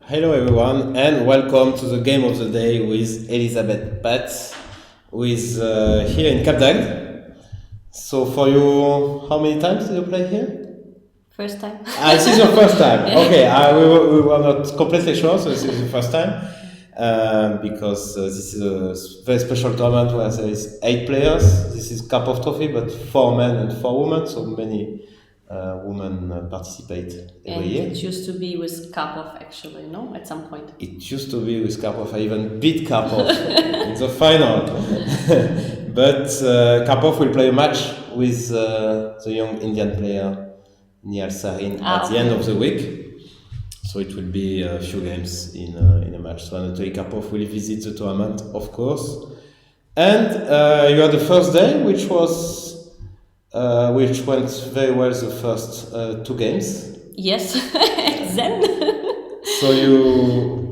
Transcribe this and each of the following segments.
Hello everyone and welcome to the game of the day with Elisabeth Paehtz, who is here in Capechecs. So for you, how many times did you play here? First time. This is your first time. Okay, we were not completely sure, so this is the first time. Because this is a very special tournament where there is 8 players. This is Karpov trophy, but 4 men and 4 women, so many women participate every year. It used to be with Karpov actually, no? At some point. It used to be with Karpov. I even beat Karpov in the final. But Karpov will play a match with the young Indian player Nihal Sarin at the end of the week. So it will be a few games in a match. So Anatoly Karpov will visit the tournament, of course. And you had the first day, which went very well the first 2 games. Yes, then. So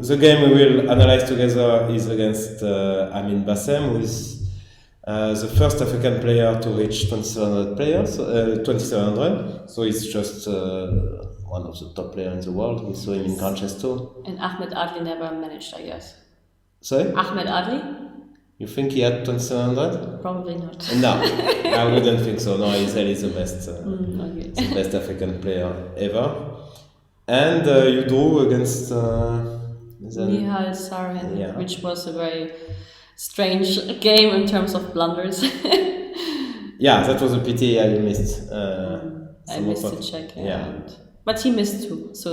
the game we will analyze together is against Amin Bassem, who is the first African player to reach 2700. So he's just one of the top players in the world. We saw him in Capechecs too. And Ahmed Adli never managed, I guess. Sorry? Ahmed Adli? You think he had 2700? Probably not. No, I wouldn't think so. No, he's the best, Okay. the best African player ever. And you drew against Nihal Sarin, Yeah. which was a very strange game in terms of blunders. Yeah, that was a pity I missed. I missed the check, Yeah. But he missed too, so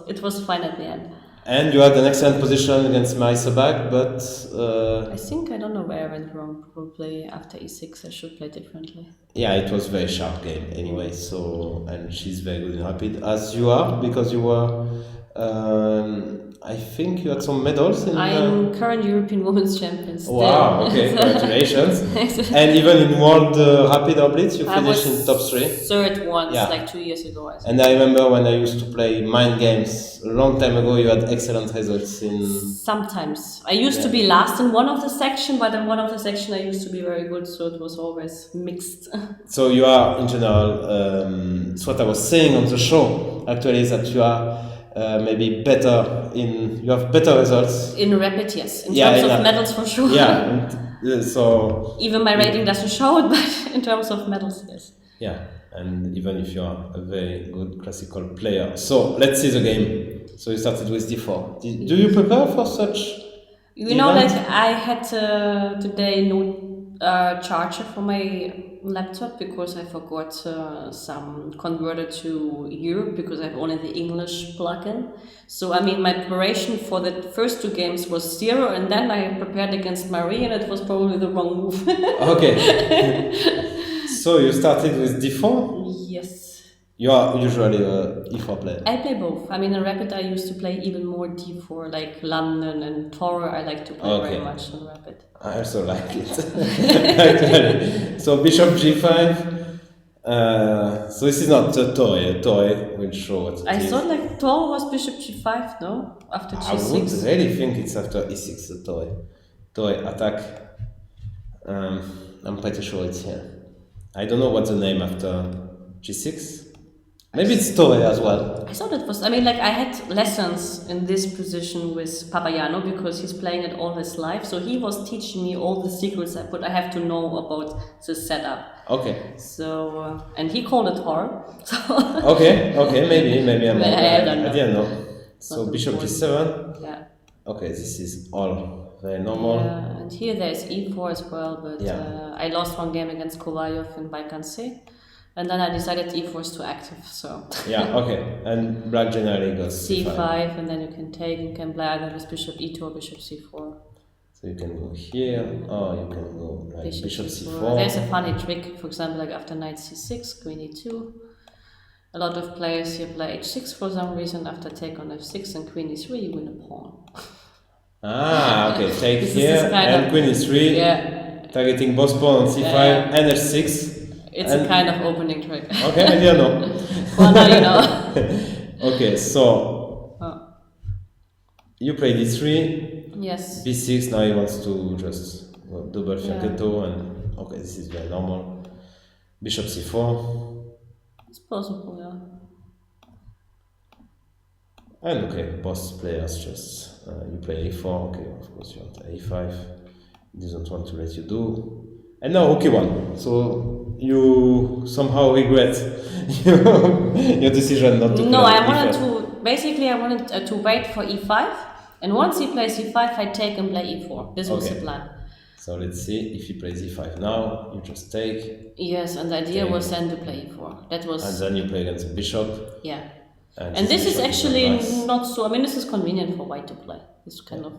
it was fine at the end. And you had an excellent position against Marisa Bag, but I don't know where I went wrong. Probably after e6 I should play differently. yeah, it was a very sharp game anyway. So, and she's very good in rapid, as you are, because you were. I think you had some medals in. I'm current European Women's Champion still. Wow! Okay, congratulations! And even in World Rapid or Blitz, you finished in top 3. Third once, Yeah. like 2 years ago. I think. And I remember when I used to play mind games a long time ago, you had excellent results in. Sometimes I used to be last in one of the section, but in one of the section I used to be very good, so it was always mixed. So you are in general. It's what I was saying on the show. Actually, is that you are maybe better in. You have better results. In rapid, yes. In Yeah, terms in of a- medals, for sure. Yeah. And, so. Even my rating doesn't show it, but in terms of medals, yes. Yeah, and even if you are a very good classical player. So let's see the game. So you started with d4. Do you prepare for such? You know, event? like I had today no charger for my laptop because I forgot some converter to euro because I have only the English plugin. So I mean, my preparation for the first 2 games was 0, and then I prepared against Marie, and it was probably the wrong move. Okay. So you started with d4. Yes. You are usually a e4 player. I play both. I mean, in Rapid, I used to play even more d4, like London and Toro. I like to play very much in Rapid. I also like it. Actually. So bishop g5. So this is not a toy. A toy will show what it I is. thought like Toro was bishop g5, no? After I g6. would really think it's after e6, the toy. Toy attack. I'm pretty sure it's here. I don't know what's the name after g6. Maybe it's toy as well. I thought it was, I mean, like I had lessons in this position with Papayano because he's playing it all his life. So he was teaching me all the secrets I have to know about the setup. Okay. So, and he called it horror. So Okay, maybe I'm But wrong. I don't know. I didn't know. So Not bishop important. g7. Yeah. Okay, this is all very normal. Yeah, and here there's e4 as well, but Yeah. I lost one game against Kovalyov in Baikansee. And then I decided e4 is too active, so Yeah, okay. And black generally goes c5, and then you can take, you can play either with bishop e2 or bishop c4. So you can go here, or you can go like bishop c4. There's a funny trick, for example, like after knight c6, queen e2. A lot of players here play h6 for some reason. After take on f6 and queen e3, you win a pawn. Okay, take This is here, kind and of- queen e3, Yeah, targeting both pawn on c5 Yeah. and h6. it's And- a kind of opening trick. Okay, I didn't know. Well, now you know. Okay, so Oh, you play d3, yes. b6, now he wants to just double Yeah. fianchetto, and okay, this is very normal. Bishop c4. It's possible, yeah. And okay, both players just you play a4. Okay, of course you want a5. He doesn't want to let you do. And now rook e1. So you somehow regret your decision not to play. No, I e5. wanted to. Basically, I wanted to wait for e5, and once he plays e5, I take and play e4. This was the plan. So let's see if he plays e5 now. You just take. Yes, and the idea was then to play e4. That was. And then you play against the bishop. Yeah. And this is actually not so. I mean, this is convenient for white to play. It's kind of,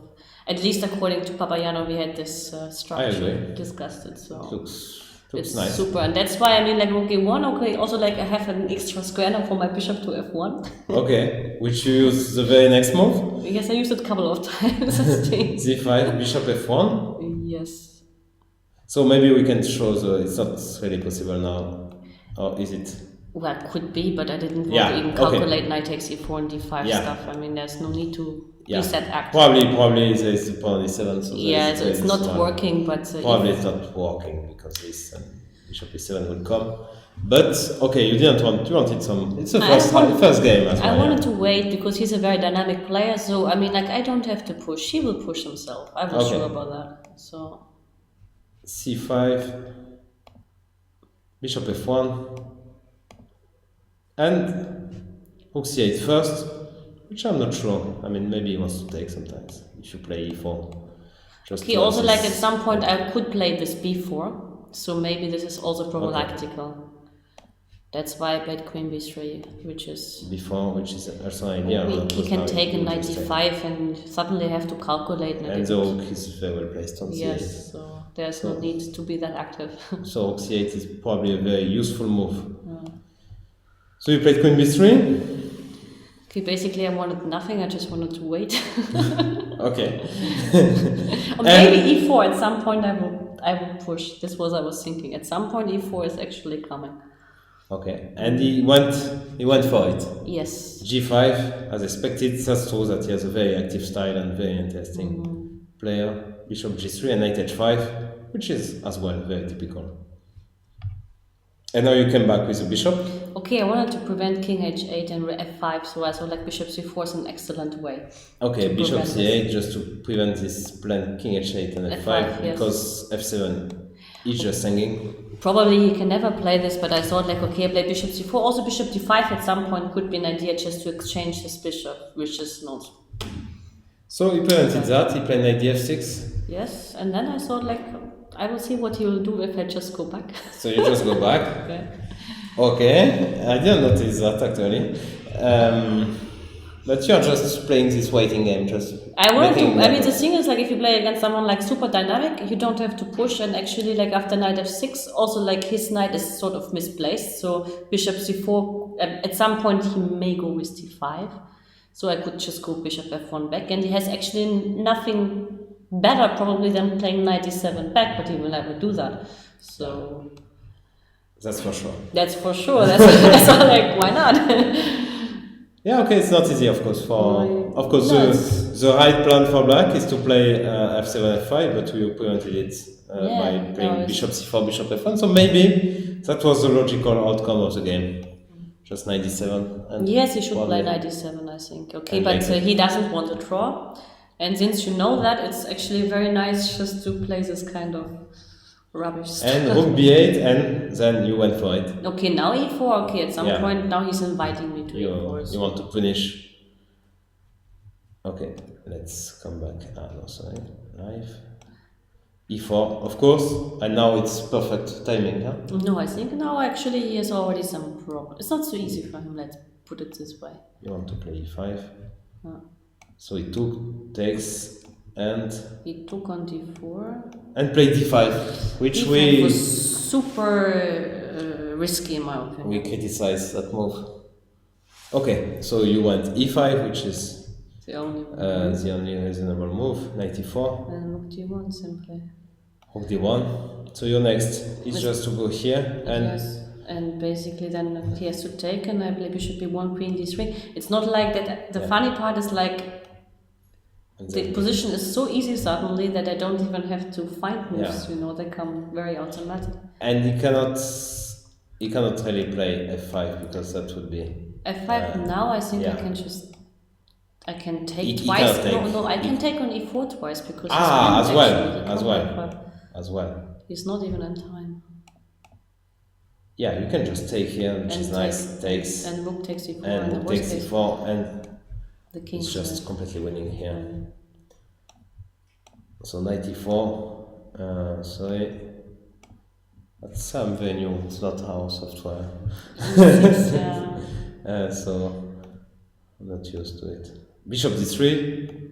at least according to Papayano, we had this structure discussed it. So looks it's nice. Super, and that's why I mean, like rook e1. Okay, also like I have an extra square now for my bishop to f1. Okay, which you use the very next move. Yes, I used it a couple of times. c5, bishop f1. Yes. So maybe we can show it's not really possible now, or is it? Well, it could be, but I didn't want to even calculate knight takes e4 and d5 stuff. I mean, there's no need to reset act. Probably there's the pawn e7. So it's not working, but probably it's not working because this bishop e7 will come. But okay, you wanted some. It's the first game as well. I wanted to wait because he's a very dynamic player. So I mean, like I don't have to push. He will push himself. I was sure about that. So c5, bishop f1. And rook c8 first, which I'm not sure. I mean, maybe he wants to take sometimes if you play e4. He also like at some point I could play this b4, so maybe this is also problematical. That's why I played queen b3, which is b4, which is also an idea. He can take a knight d5 and suddenly have to calculate. And the rook is very well placed on c8. Yes, so there's no need to be that active. So rook c8 is probably a very useful move. So you played queen b3? Okay, basically I wanted nothing, I just wanted to wait. Okay. Or maybe e4, at some point I will push. This was I was thinking. At some point e4 is actually coming. Okay, and he went for it. Yes. g5, as expected. That's true that he has a very active style and very interesting player. Bishop g3 and knight h5, which is as well very typical. And now you came back with the bishop. Okay, I wanted to prevent king h8 and f5, so I thought like bishop c4 is an excellent way. Okay, bishop c8 just to prevent this planned king h8 and f5 because f7 is just hanging. Probably he can never play this, but I thought like okay, I play bishop c4. Also bishop d5 at some point could be an idea just to exchange this bishop, which is not. So he prevented that. He played knight df6. Yes, and then I thought like I will see what he will do if I just go back. So you just go back? Okay, I didn't notice that actually. But you're just playing this waiting game, I mean, the thing is like if you play against someone like super dynamic, you don't have to push, and actually like after knight f6, also like his knight is sort of misplaced. So bishop c4, at some point he may go with d5. So I could just go bishop f1 back, and he has actually nothing better probably than playing knight d7 back, but he will never do that. So that's for sure. That's for sure. That's like why not? Yeah, okay, it's not easy, of course. The right plan for black is to play f7 f5, but you prevented it by playing bishop c4, bishop f1. So maybe that was the logical outcome of the game. Just knight d7. And yes, he should play knight d7, I think. Okay, but he doesn't want to draw. And since you know that, it's actually very nice just to play this kind of rubbish stuff. And rook b8, and then you went for it. Okay, now e4. Okay, at some point now he's inviting me to e4. You want to punish. Okay, let's come back. No, sorry. Knife. e4, of course. And now it's perfect timing, huh? No, I think now actually he has already some problem. It's not so easy for him, let's put it this way. You want to play e5. So he takes, and he took on d4 and played d5, which d5 was super risky in my opinion. We criticize that move. Okay, so you went e5, which is the only reasonable move. Knight e4. And rook d1 simply. Rook d1. So your next is just to go here and. Yes. And basically then he has to take, and I play bishop b1, queen d3. It's not like that. The funny part is like the position is so easy suddenly that I don't even have to find moves. You know, they come very automatic. And he cannot really play f5 because that would be f5 now. I think I can just I can take He twice. can't take. No, I can take on e4 twice because As he's well. He's not even in time. Yeah, you can just take here, which is nice. Takes and rook takes e4 and rook takes e4, and the king it's just completely winning here. So knight e4. Sorry, that's some venue. It's not our software. So I'm not used to it. Bishop d3,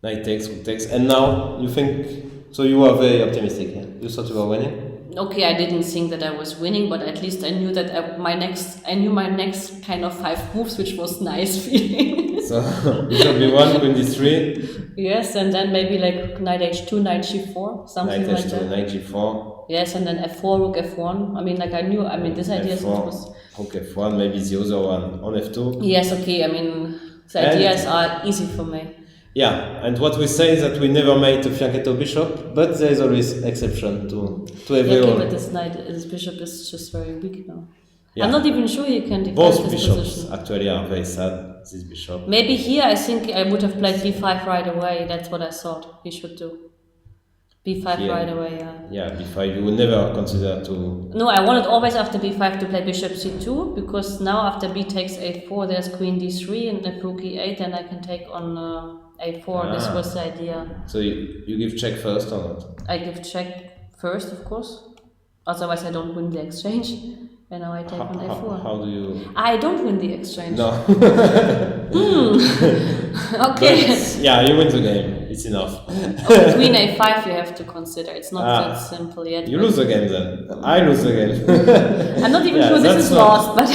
knight takes, rook takes, and now you think. So you were very optimistic here. You thought you were winning. Okay, I didn't think that I was winning, but at least I knew that I knew my next kind of 5 moves, which was nice feeling. So bishop b1, queen d3. Yes, and then maybe like knight h2, knight g4, something knight like h2, that. Knight g4. Yes, and then f4, rook f1. I mean, like I knew. I mean, this idea was. Rook f1, maybe the other one on f2. Yes, okay. I mean, the ideas are easy for me. Yeah, and what we say is that we never made a fianchetto bishop, but there is always exception to every okay, rule. but this bishop is just very weak now. Yeah. I'm not even sure you can defend Both this bishops position. actually are very sad, this bishop. Maybe here I think I would have played b5 right away. That's what I thought he should do. b5 Here. right away, yeah. Yeah, b5 you would never consider to... No, I wanted always after b5 to play bishop c2, because now after b takes a4 there's queen d3, and if rook e8 then I can take on a4. This was the idea. So you give check first or not? I give check first, of course. Otherwise I don't win the exchange. And now I take on a4. How do you... I don't win the exchange. No. Okay. But, yeah, you win the game. It's enough. Okay, queen a5 you have to consider. It's not that simple yet. You lose the game then. I lose the game. I'm not even sure this is lost, but...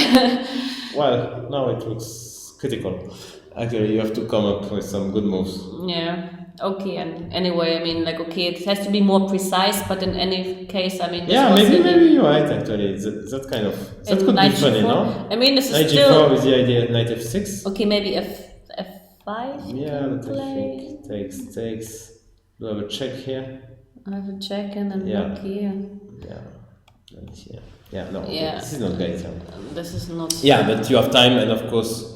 Well, now it looks critical. Actually, you have to come up with some good moves. Yeah. Okay, and anyway, I mean, like, okay, it has to be more precise, but in any case, I mean... Yeah, maybe you're right, actually. That kind of... That could be funny, no? I mean, this is knight still... g4 with the idea knight f6. Okay, maybe f5? Yeah, but I think takes. Do I have a check here? I have a check and then look here. Yeah. And here. Yeah, no, Yeah. this is not great. This is not... Yeah, but you have time, and of course...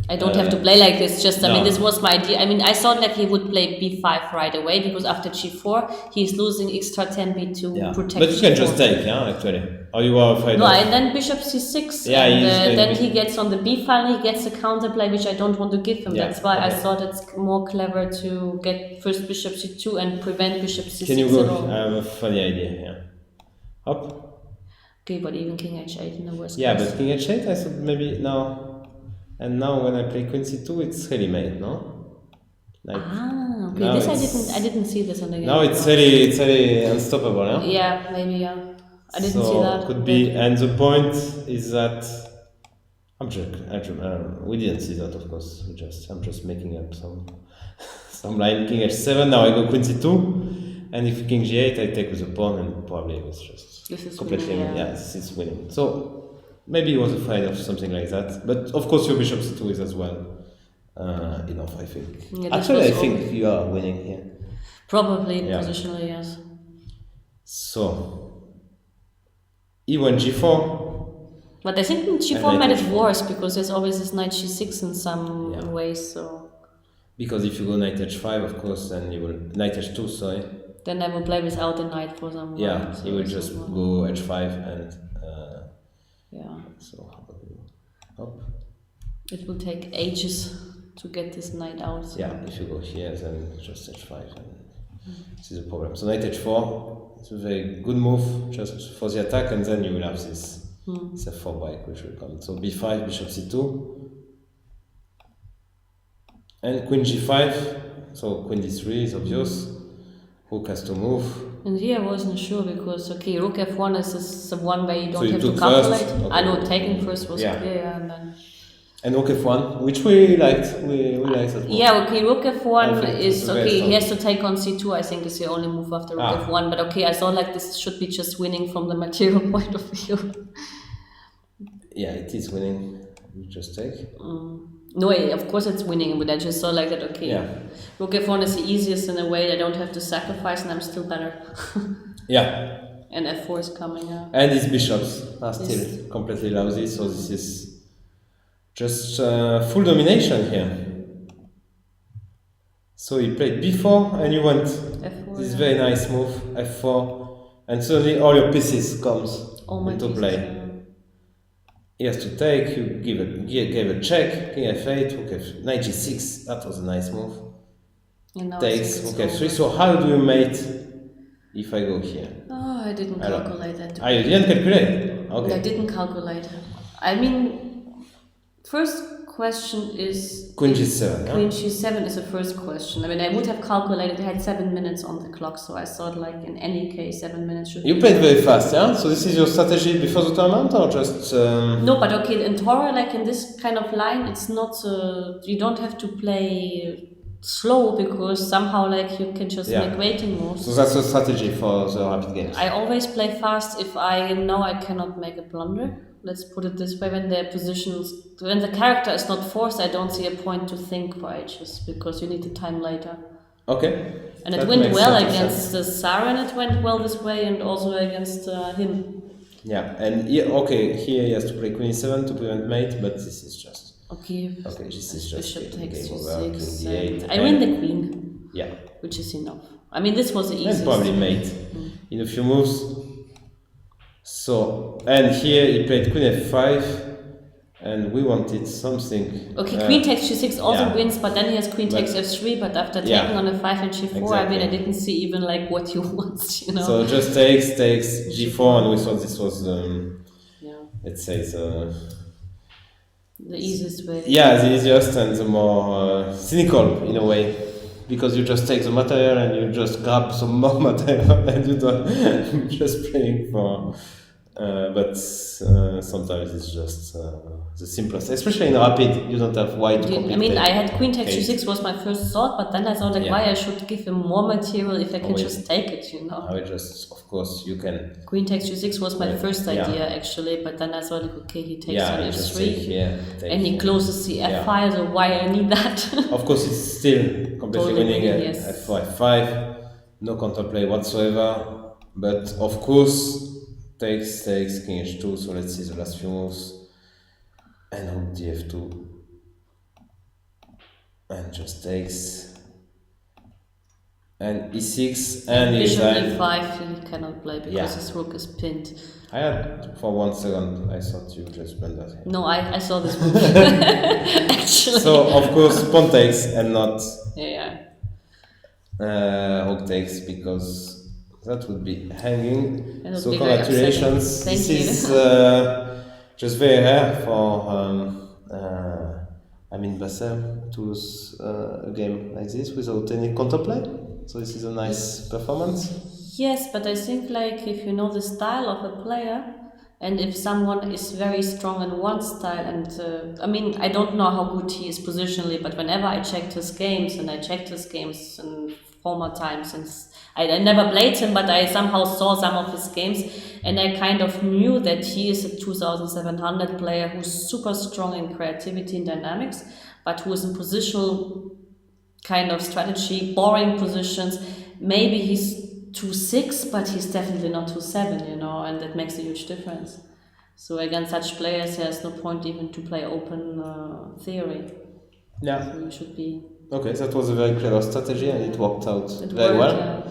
I don't have to play like this, just, I no. mean, this was my idea. I mean, I thought that he would play b5 right away, because after g4, he's losing extra 10b to protect But you can g4. just take, actually. Or you are afraid No, of... and then bishop c6, Yeah, and then he gets on the b file, he gets a counterplay, which I don't want to give him. Yeah, That's why I okay. thought it's more clever to get first bishop c2 and prevent bishop c6 Can you at go? all. I have a funny idea here. Hop. Okay, but even king h8 in the worst Yeah, case. but king h8, I thought maybe now... And now when I play queen c2, it's really made, no? Like, okay, now this I didn't see this on the game. now it's really unstoppable, huh? Yeah, maybe, yeah. I didn't so see that. Could be, and the point is that I'm joking. We didn't see that, of course. I'm just making up some line. King h7. Now I go queen c2, and if king g8, I take with a pawn, and probably it was just This is completely winning, yeah. this is winning. So maybe he was afraid of something like that, but of course your bishop c2 is as well enough. I think. Yeah, Actually, I think you are winning here. Probably, positionally, yes. So e1 g4. But I think g4 made it worse, because there's always this knight g6 in some ways, so... Because if you go knight h5, of course, then you will... Knight h2, sorry. Then I will play without the knight for some Yeah, while, so you will just go h5 and... yeah. So, how about you? Hop. It will take ages to get this knight out. So. Yeah, if you go here, then just h5. And this is a problem. So knight h4, it's a very good move just for the attack, and then you will have this f4 break, which will come. So b5, bishop c2. And queen g5, so queen d3 is obvious. Rook has to move. And here I wasn't sure, because, okay, rook f1 is the one way you don't have to took calculate. first? Okay. I know taking first was Yeah. clear, and then... And rook f1, which we liked. We liked that one. Yeah, okay, rook I f1 think is, it's the okay, best he has to take on c2, I think is the only move after rook f1, but okay, I thought like this should be just winning from the material point of view. Yeah, it is winning. You just take. No, of course it's winning, but I just saw like that, okay, rook f1 is the easiest in a way, I don't have to sacrifice and I'm still better. Yeah. And f4 is coming up. And these bishops are still completely lousy, so this is just full domination here. So he played b4 and you went F4. this yeah. very nice move, f4, and suddenly all your pieces comes All my into pieces, play. yeah. He has to take, you gave a check, king f8, rook f, knight g6, that was a nice move. And now I Takes, think rook it's f3, over. so how do you mate if I go here? Oh, I didn't Alors. calculate that. Ah, you didn't calculate? Okay. I didn't calculate. I mean, first question is... Queen g7, Queen g7 is the first question. I mean, I would have calculated, I had 7 minutes on the clock, so I thought like in any case 7 minutes should You be... played very fast, yeah? So this is your strategy before the tournament or just... No, but okay, in Torah, like in this kind of line, it's not... you don't have to play slow because somehow like you can just make waiting moves. So that's your strategy for the rapid games? I always play fast if I know I cannot make a blunder. Let's put it this way, when the character is not forced, I don't see a point to think for ages, because you need the time later. Okay. And it went well against the Sarin, it went well this way, and also against him. Yeah, and here he has to play Queen e7 to prevent mate, but this is just... Okay, this is just bishop takes game over, g6, King d8. I win the queen. Yeah. Which is enough. I mean, this was the easiest. And probably mate in a few moves. So, and here he played Queen f5, and we wanted something. Okay, Queen takes g6 also wins, but then he has Queen takes f3, but after taking on f5 and g4, I mean, I didn't see even like what you want, you know. So just takes g4, and we thought this was, let's say, the easiest way. Yeah, the easiest and the more cynical in a way. Because you just take the material and you just grab some more material and you don't just playing for... but sometimes it's just the simplest, especially in rapid. You don't have wide. I mean, I had Queen takes g6 was my first thought, but then I thought like, why I should give him more material if I can just take it, you know. I just, of course, you can. Queen takes g6 was my first idea actually, but then I thought like, okay, he takes on f3, and he closes the f file, so why I need that? Of course, it's still completely winning f4, f5, no counterplay whatsoever, but of course. Takes, king h2, so let's see the last few moves. And rook df2. And just takes. And e6, and bishop e5 he cannot play because his rook is pinned. I had, for 1 second, I thought you just went that here. No, I saw this move. Actually. So, of course, pawn takes and not rook takes, because that would be hanging. So congratulations. This is just very rare for Amin Bassem to lose a game like this without any counterplay. So this is a nice performance. Yes, but I think like if you know the style of a player, and if someone is very strong in one style, and I mean, I don't know how good he is positionally, but whenever I checked his games, and I checked his games in former times, since I never played him, but I somehow saw some of his games, and I kind of knew that he is a 2700 player who's super strong in creativity and dynamics, but who is in positional kind of strategy, boring positions. Maybe he's 2-6, but he's definitely not 2-7, you know, and that makes a huge difference. So against such players, there's no point even to play open theory. Yeah. So you should be... Okay, that was a very clever strategy and it worked out very well. Yeah.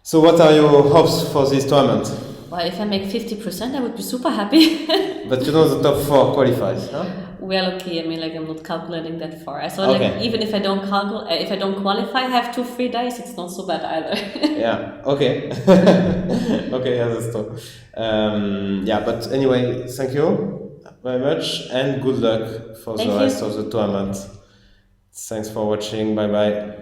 So what are your hopes for this tournament? Well, if I make 50%, I would be super happy. But you know the top 4 qualifies, huh? Well, okay, I mean, like I'm not calculating that far. I thought like even if I don't qualify, I have 2 free days, it's not so bad either. Yeah, okay. Okay, yeah, that's true. But anyway, thank you very much and good luck for the rest of the tournament. Thanks for watching, bye bye.